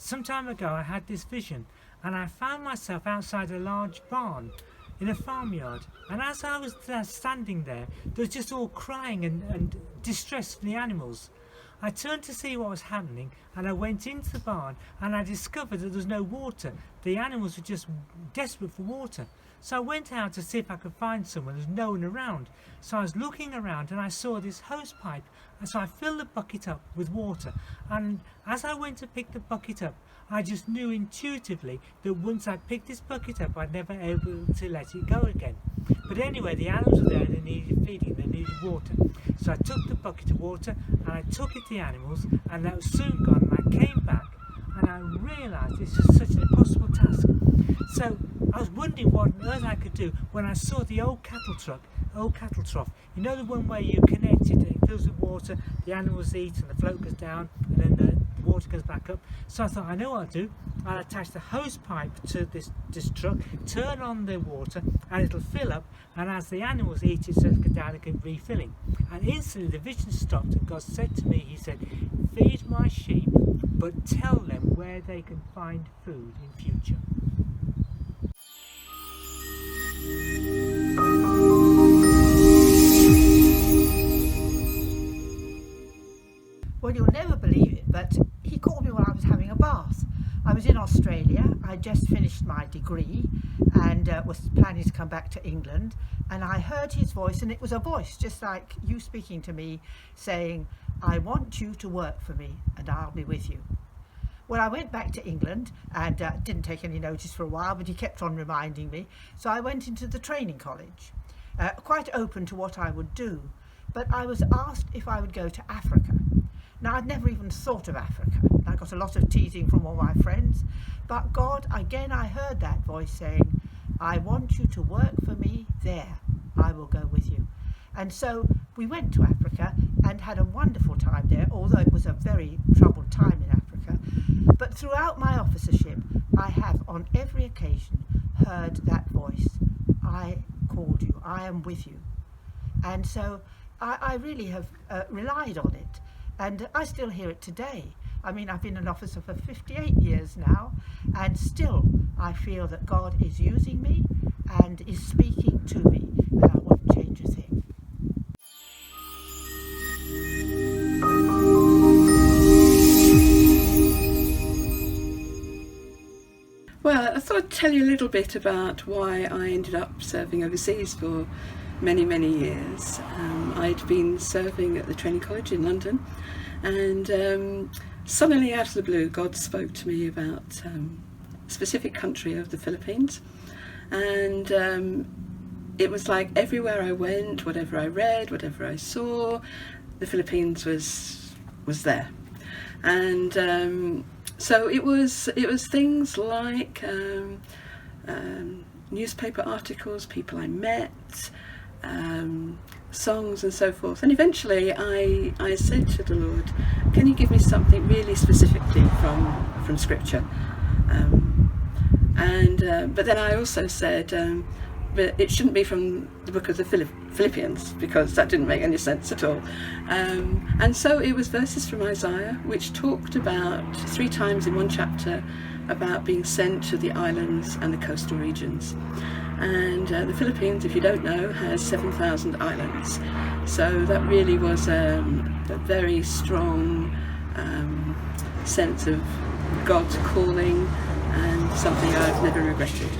Some time ago I had this vision, and I found myself outside a large barn in a farmyard, and as I was standing there was just all crying and distress for the animals. I turned to see what was happening, and I went into the barn and I discovered that there was no water. The animals were just desperate for water. So I went out to see if I could find someone. There was no one around. So I was looking around and I saw this hose pipe, and so I filled the bucket up with water, and as I went to pick the bucket up, I just knew intuitively that once I picked this bucket up I'd never be able to let it go again. But anyway, the animals were there and they needed feeding, they needed water. So I took the bucket of water and I took it to the animals, and that was soon gone, and I came back and I realised this was such an impossible task. So I was wondering what on earth I could do when I saw the old cattle trough. You know, the one where you connect it, it fills with water, the animals eat and the float goes down and then the water goes back up. So I thought, I know what I'll do. I'll attach the hose pipe to this truck, turn on the water and it'll fill up, and as the animals eat it, so it'll go down and keep refilling. And instantly the vision stopped and God said to me, he said, feed my sheep, but tell them where they can find food in future. Well, you'll never believe it, but he called me when I was having a bath. I was in Australia. I just finished my degree and was planning to come back to England, and I heard his voice, and it was a voice just like you speaking to me, saying, I want you to work for me and I'll be with you. Well, I went back to England and didn't take any notice for a while, but he kept on reminding me. So I went into the training college, quite open to what I would do, but I was asked if I would go to Africa. Now, I'd never even thought of Africa. I got a lot of teasing from all my friends, but God, again, I heard that voice saying, I want you to work for me there. I will go with you. And so we went to Africa and had a wonderful time there, although it was a very troubled time in Africa. But throughout my officership, I have on every occasion heard that voice. I called you. I am with you. And so I really have relied on it. And I still hear it today. I mean, I've been an officer for 58 years now, and still I feel that God is using me and is speaking to me, and I won't change a thing. Well, I thought I'd tell you a little bit about why I ended up serving overseas for many, many years. I'd been serving at the training college in London, and suddenly out of the blue God spoke to me about a specific country of the Philippines, and it was like everywhere I went, whatever I read, whatever I saw, the Philippines was there. And so it was things like newspaper articles, people I met, songs and so forth. And eventually I said to the Lord, can you give me something really specifically from Scripture? But then I also said, but it shouldn't be from the book of the Philippians, because that didn't make any sense at all. And so it was verses from Isaiah, which talked about 3 times in one chapter about being sent to the islands and the coastal regions. And the Philippines, if you don't know, has 7,000 islands. So that really was a very strong sense of God's calling, and something I've never regretted.